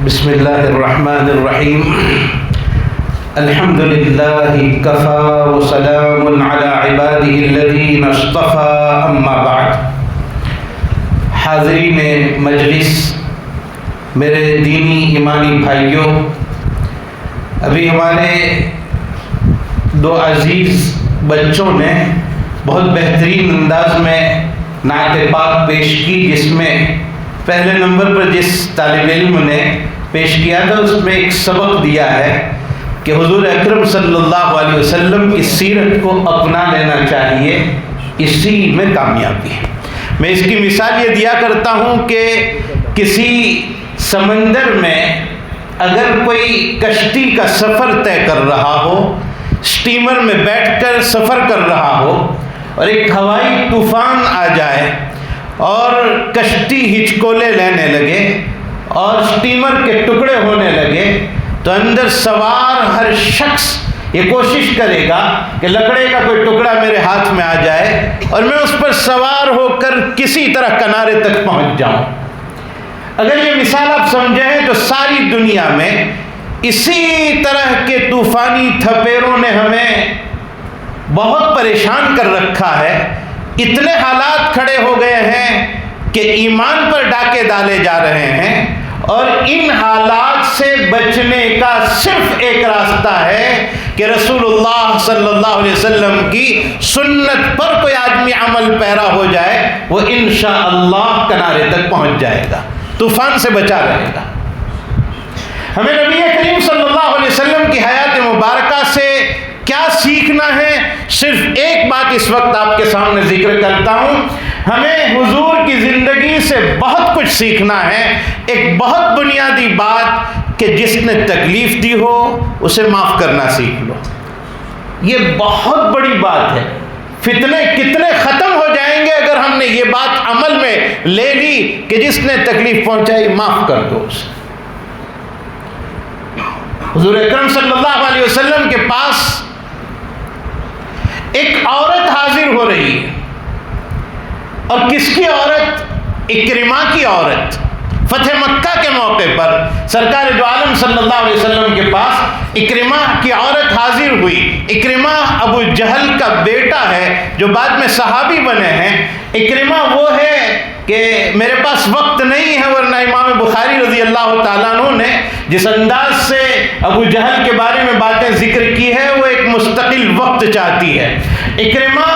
بسم اللہ الرحمن الرحیم الحمد للہ کفی وسلام علی عباده الذین اصطفى اما بعد۔ حاضرین مجلس، میرے دینی ایمانی بھائیوں، ابھی ہمارے دو عزیز بچوں نے بہت بہترین انداز میں نعت پاک پیش کی، جس میں پہلے نمبر پر جس طالب علم نے پیش کیا تھا اس میں ایک سبق دیا ہے کہ حضور اکرم صلی اللہ علیہ وسلم کی سیرت کو اپنا لینا چاہیے، اسی میں کامیابی ہے۔ میں اس کی مثال یہ دیا کرتا ہوں کہ کسی سمندر میں اگر کوئی کشتی کا سفر طے کر رہا ہو، سٹیمر میں بیٹھ کر سفر کر رہا ہو اور ایک ہوائی طوفان آ جائے اور کشتی ہچکولے لینے لگے اور سٹیمر کے ٹکڑے ہونے لگے، تو اندر سوار ہر شخص یہ کوشش کرے گا کہ لکڑے کا کوئی ٹکڑا میرے ہاتھ میں آ جائے اور میں اس پر سوار ہو کر کسی طرح کنارے تک پہنچ جاؤں۔ اگر یہ مثال آپ سمجھیں تو ساری دنیا میں اسی طرح کے طوفانی تھپیروں نے ہمیں بہت پریشان کر رکھا ہے۔ اتنے حالات کھڑے ہو گئے ہیں کہ ایمان پر ڈاکے ڈالے جا رہے ہیں، اور ان حالات سے بچنے کا صرف ایک راستہ ہے کہ رسول اللہ صلی اللہ علیہ وسلم کی سنت پر کوئی آدمی عمل پیرا ہو جائے، وہ انشاءاللہ کنارے تک پہنچ جائے گا، طوفان سے بچا رہے گا۔ ہمیں نبی کریم صلی اللہ علیہ وسلم کی حیات مبارکہ سے کیا سیکھنا ہے؟ صرف ایک بات اس وقت آپ کے سامنے ذکر کرتا ہوں۔ ہمیں حضور کی زندگی سے بہت کچھ سیکھنا ہے۔ ایک بہت بنیادی بات کہ جس نے تکلیف دی ہو اسے معاف کرنا سیکھ لو۔ یہ بہت بڑی بات ہے۔ فتنے کتنے ختم ہو جائیں گے اگر ہم نے یہ بات عمل میں لے لی کہ جس نے تکلیف پہنچائی معاف کر دو اسے۔ حضور اکرم صلی اللہ علیہ وسلم کے پاس ایک عورت حاضر ہو رہی ہے، اور کس کی عورت؟ اکرمہ کی عورت۔ فتح مکہ کے موقع پر سرکار دو عالم صلی اللہ علیہ وسلم کے پاس اکرمہ کی عورت حاضر ہوئی۔ اکرمہ ابو جہل کا بیٹا ہے جو بعد میں صحابی بنے ہیں۔ اکرمہ وہ ہے کہ میرے پاس وقت نہیں ہے، ورنہ امام بخاری رضی اللہ تعالیٰ عنہ نے جس انداز سے ابو جہل کے بارے میں باتیں ذکر کی ہے وہ ایک مستقل وقت چاہتی ہے۔ اکرمہ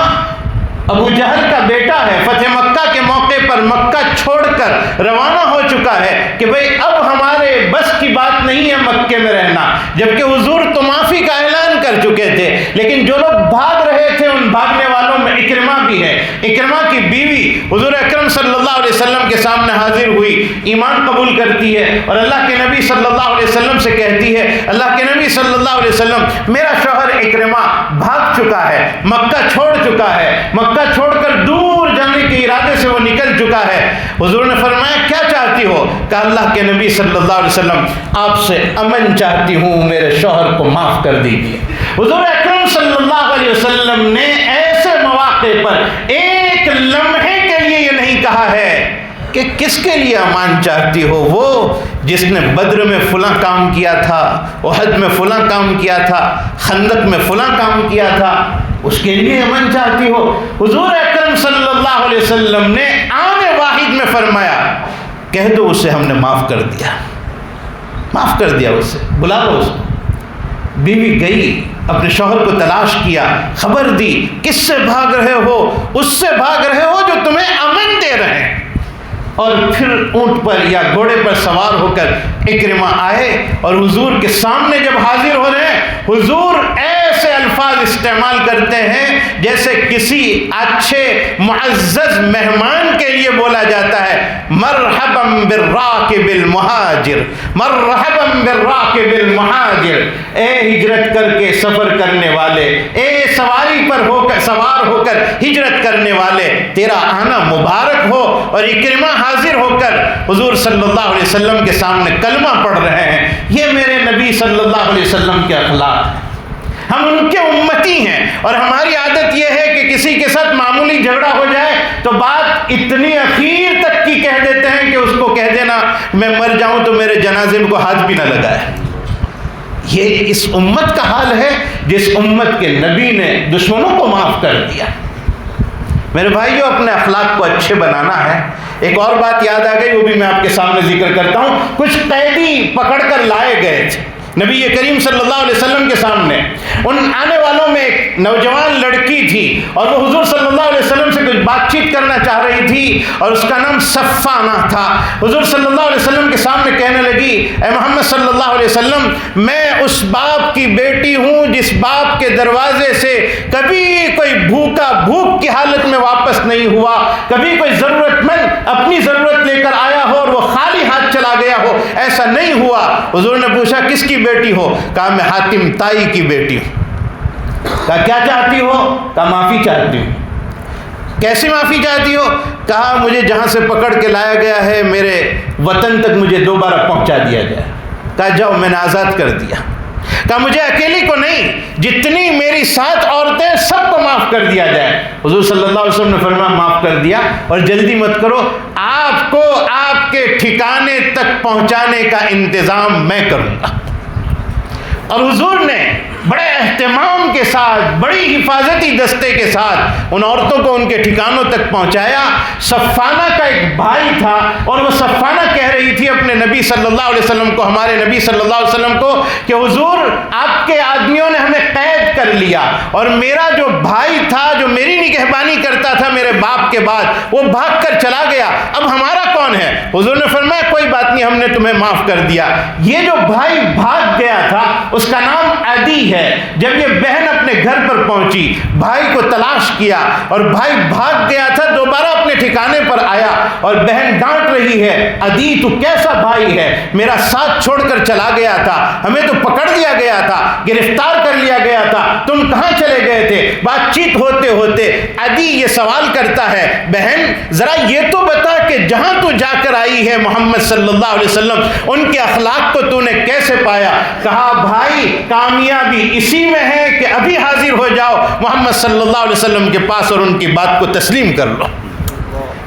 ابو جہل کا بیٹا ہے، فتح مکہ کے موقع پر مکہ چھوڑ کر روانہ ہو چکا ہے کہ بھئی اب ہمارے بس کی بات نہیں ہے مکے میں رہنا، جبکہ حضور تو معافی کا اعلان کر چکے تھے، لیکن جو لوگ بھاگ رہے تھے ان بھاگنے والوں میں اکرمہ بھی ہے۔ اکرمہ کی بیوی حضور اکرم صلی اللہ علیہ وسلم کے سامنے حاضر ہوئی، ایمان قبول کرتی ہے اور اللہ کے نبی صلی اللہ علیہ وسلم سے کہتی ہے، اللہ کے نبی صلی اللہ علیہ وسلم میرا شوہر اکرمہ بھاگ چکا ہے، مکہ چھوڑ چکا ہے، مکہ چھوڑ کر دور جانے کے ارادے سے وہ نکل چکا ہے۔ حضور نے فرمایا کیا چاہتی ہو؟ کہ اللہ کے نبی صلی اللہ علیہ وسلم آپ سے امن چاہتی ہوں، میرے شوہر کو معاف کر دیجیے۔ حضور اکرم صلی اللہ علیہ وسلم نے ایسے مواقع پر ایک لمحے کے لیے یہ نہیں کہا ہے کہ کس کے لیے امان چاہتی ہو؟ وہ جس نے بدر میں فلاں کام کیا تھا، احد میں فلاں کام کیا تھا، خندق میں فلاں کام کیا تھا، اس کے لیے امن چاہتی ہو؟ حضور اکرم صلی اللہ علیہ وسلم نے آن واحد میں فرمایا کہہ دو اسے ہم نے معاف کر دیا، معاف کر دیا، اسے بلا لو اس کو۔ بیوی گئی، اپنے شوہر کو تلاش کیا، خبر دی، کس سے بھاگ رہے ہو؟ اس سے بھاگ رہے ہو جو تمہیں امن دے رہے ہیں۔ اور پھر اونٹ پر یا گھوڑے پر سوار ہو کر اکرمہ آئے اور حضور کے سامنے جب حاضر ہو رہے ہیں، حضور ایسے الفاظ استعمال کرتے ہیں جیسے کسی اچھے معزز مہمان کے لیے بولا جاتا ہے، مرحبا بالراکب المہاجر، مرحبا بالراکب المہاجر، اے ہجرت کر کے سفر کرنے والے، اے سواری پر سوار ہو کر ہجرت کرنے والے، تیرا آنا مبارک ہو۔ اور اکرمہ حاضر ہو کر حضور صلی اللہ علیہ وسلم کے سامنے کلمہ پڑھ رہے ہیں۔ یہ میرے نبی صلی اللہ علیہ وسلم کے اخلاق ہیں۔ ہم ان کے امتی ہیں، اور ہماری عادت یہ ہے کہ کسی کے ساتھ معمولی جھگڑا ہو جائے تو بات اتنی اخیر تک کی کہہ دیتے ہیں کہ اس کو کہہ دینا میں مر جاؤں تو میرے جنازے میں کو ہاتھ بھی نہ لگائے۔ یہ اس امت کا حال ہے جس امت کے نبی نے دشمنوں کو معاف کر دیا۔ میرے بھائیوں، اپنے اخلاق کو اچھے بنانا ہے۔ ایک اور بات یاد آ گئی، وہ بھی میں آپ کے سامنے ذکر کرتا ہوں۔ کچھ قیدی پکڑ کر لائے گئے تھے نبی کریم صلی اللہ علیہ وسلم کے سامنے۔ ان آنے والوں میں ایک نوجوان لڑکی تھی اور وہ حضور صلی اللہ علیہ وسلم سے کچھ بات چیت کرنا چاہ رہی تھی، اور اس کا نام صفانہ تھا۔ حضور صلی اللہ علیہ وسلم کے سامنے کہنے لگی، اے محمد صلی اللہ علیہ وسلم، میں اس باپ کی بیٹی ہوں جس باپ کے دروازے سے کبھی کوئی بھوکا بھوک کی حالت میں واپس نہیں ہوا، کبھی کوئی ضرورت مند اپنی ضرورت لے کر آیا ہو اور وہ خالی ہاتھ چلا گیا ہو، ایسا نہیں ہوا۔ حضور نے پوچھا کس کی بیٹی ہو؟ کہا میں حاتم تائی کی بیٹی ہوں۔ کہا کیا چاہتی ہو؟ کہا معافی چاہتی ہوں۔ کیسی معافی چاہتی ہو؟ کہا مجھے جہاں سے پکڑ کے لایا گیا ہے میرے وطن تک مجھے دوبارہ پہنچا دیا جائے۔ کہا جاؤ، میں نے آزاد کر دیا۔ کہا مجھے اکیلی کو نہیں، جتنی میری 7 عورتیں سب کو معاف کر دیا جائے۔ حضور صلی اللہ علیہ وسلم نے فرمایا معاف کر دیا، اور جلدی مت کرو، آپ کو آپ کے ٹھکانے تک پہنچانے کا انتظام میں کروں گا۔ اور حضور نے بڑے اہتمام کے ساتھ، بڑی حفاظتی دستے کے ساتھ ان عورتوں کو ان کے ٹھکانوں تک پہنچایا۔ صفانہ کا ایک بھائی تھا، اور وہ صفانہ کہہ رہی تھی اپنے نبی صلی اللہ علیہ وسلم کو، ہمارے نبی صلی اللہ علیہ وسلم کو، کہ حضور آپ کے آدمیوں نے ہمیں قید کر لیا، اور میرا جو بھائی تھا جو میری نگہبانی کرتا تھا میرے باپ کے بعد، وہ بھاگ کر چلا گیا، اب ہمارا کون ہے؟ حضور نے فرمایا کوئی بات نہیں، ہم نے تمہیں معاف کر دیا۔ یہ جو بھائی بھاگ گیا تھا اس کا نام عدی ہے۔ جب یہ بہن اپنے گھر پر پہنچی، بھائی کو تلاش کیا، اور بھائی بھاگ گیا تھا، دوبارہ اپنے ٹھکانے پر آیا، اور بہن ڈانٹ رہی ہے، عدی تو کیسا بھائی ہے، میرا ساتھ چھوڑ کر چلا گیا تھا، ہمیں تو پکڑ لیا گیا تھا، گرفتار کر لیا گیا تھا، تم کہاں چلے گئے تھے؟ بات چیت ہوتے ہوتے عدی یہ سوال کرتا ہے، بہن ذرا یہ تو بتا کہ جہاں تو جا کر آئی ہے محمد صلی اللہ علیہ وسلم، ان کے اخلاق کو تو نے کیسے پایا؟ کہا بھائی کامیابی اسی میں ہے کہ ابھی حاضر ہو جاؤ محمد صلی اللہ علیہ وسلم کے پاس اور ان کی بات کو تسلیم کر لو۔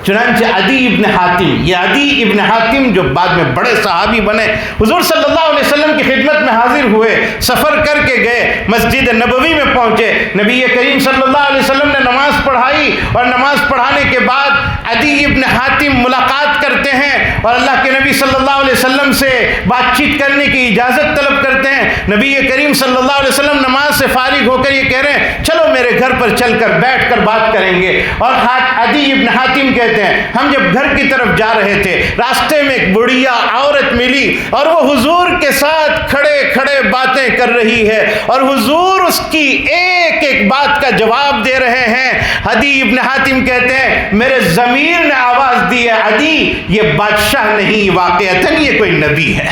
چنانچہ عدی ابن حاتم، یہ عدی ابن حاتم جو بعد میں بڑے صحابی بنے، حضور صلی اللہ علیہ وسلم کی خدمت میں حاضر ہوئے، سفر کر کے گئے، مسجد نبوی میں پہنچے، نبی کریم صلی اللہ علیہ وسلم نے نماز پڑھائی، اور نماز پڑھانے کے بعد عدی ابن حاتم ملاقات کرتے ہیں اور اللہ کے نبی صلی اللہ علیہ وسلم سے بات چیت کرنے کی اجازت طلب کرتے ہیں۔ نبی کریم صلی اللہ علیہ وسلم نماز سے فارغ ہو کر یہ کہہ رہے ہیں چلو میرے گھر پر چل کر بیٹھ کر بات کریں گے، اور عدی ابن حاتم کہتے ہیں ہم جب گھر کی طرف جا رہے تھے، راستے میں ایک بڑھیا عورت ملی، اور وہ حضور کے ساتھ کھڑے کھڑے باتیں کر رہی ہے، اور حضور اس کی ایک ایک بات کا جواب دے رہے ہیں۔ عدی ابن حاتم کہتے ہیں میرے ضمیر نے آواز دی ہے عدی یہ بادشاہ نہیں، واقعتاً یہ کوئی نبی ہے،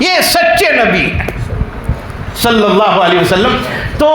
یہ سچے نبی ہے صلی اللہ علیہ وسلم۔ تو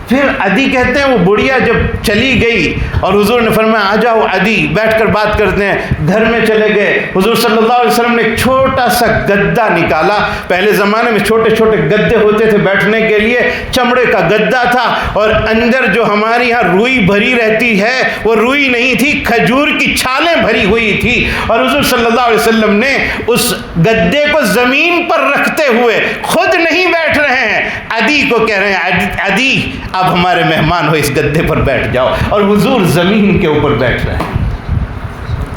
پھر عدی کہتے ہیں وہ بڑھیا جب چلی گئی اور حضور نے فرمایا آ جاؤ عدی بیٹھ کر بات کرتے ہیں، گھر میں چلے گئے۔ حضور صلی اللہ علیہ وسلم نے ایک چھوٹا سا گدا نکالا، پہلے زمانے میں چھوٹے چھوٹے گدے ہوتے تھے بیٹھنے کے لیے، چمڑے کا گدا تھا، اور اندر جو ہمارے یہاں روئی بھری رہتی ہے وہ روئی نہیں تھی، کھجور کی چھالیں بھری ہوئی تھی، اور حضور صلی اللہ علیہ وسلم نے اس گدے کو زمین پر رکھتے ہوئے خود نہیں بیٹھ رہے ہیں، عدی کو کہہ رہے ہیں عدی اب ہمارے مہمان ہو، اس گدے پر بیٹھ جاؤ، اور حضور زمین کے اوپر بیٹھ رہے ہیں۔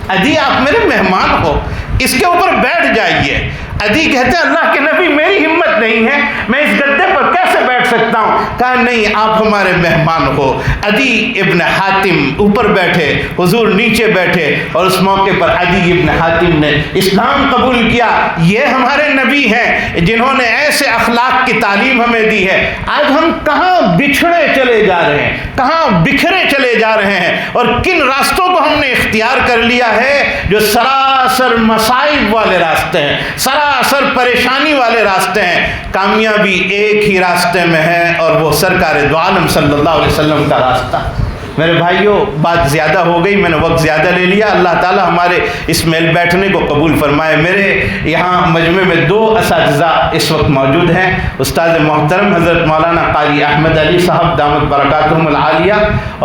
عدی آپ میرے مہمان ہو، اس کے اوپر بیٹھ جائیے۔ عدی کہتے ہیں اللہ کے نبی میری ہمت نہیں ہے، میں اس گدے پر کیسے بیٹھ سکتا ہوں؟ کہا نہیں آپ ہمارے مہمان ہو۔ عدی ابن حاتم اوپر بیٹھے، حضور نیچے بیٹھے، اور اس موقع پر عدی ابن حاتم نے اسلام قبول کیا۔ یہ ہمارے نبی ہیں جنہوں نے ایسے اخلاق کی تعلیم ہمیں دی ہے۔ آج ہم کہاں بچھڑے چلے جا رہے ہیں، کہاں بکھرے چلے جا رہے ہیں، اور کن راستوں کو ہم نے اختیار کر لیا ہے جو سراسر مصائب والے راستے ہیں، سراسر پریشانی والے راستے ہیں۔ کامیابی ایک ہی راستے میں ہے، اور وہ سرکار دو عالم صلی اللہ علیہ وسلم کا راستہ۔ میرے بھائیوں بات زیادہ ہو گئی، میں نے وقت زیادہ لے لیا، اللہ تعالی ہمارے اس میل بیٹھنے کو قبول فرمائے۔ میرے یہاں مجمع میں 2 اساتذہ اس وقت موجود ہیں، استاد محترم حضرت مولانا قاری احمد علی صاحب دامت برکاتہم العالیہ،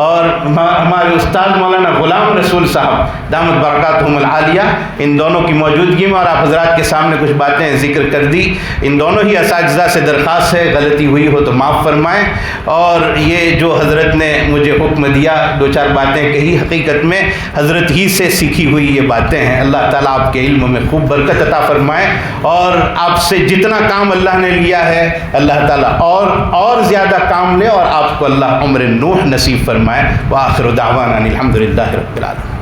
اور ہمارے استاد مولانا غلام رسول صاحب دامت برکاتہم العالیہ، ان دونوں کی موجودگی میں اور آپ حضرات کے سامنے کچھ باتیں ذکر کر دی۔ ان دونوں ہی اساتذہ سے درخواست ہے غلطی ہوئی ہو تو معاف فرمائیں، اور یہ جو حضرت نے مجھے حکم دیا 2-4 باتیں کہی، حقیقت میں حضرت ہی سے سیکھی ہوئی یہ باتیں ہیں۔ اللہ تعالیٰ آپ کے علم میں خوب برکت عطا فرمائے، اور آپ سے جتنا کام اللہ نے لیا ہے اللہ تعالیٰ اور زیادہ کام لے، اور آپ کو اللہ عمر نوح نصیب فرمائے۔ وآخر دعوانا الحمدللہ رب العالمین۔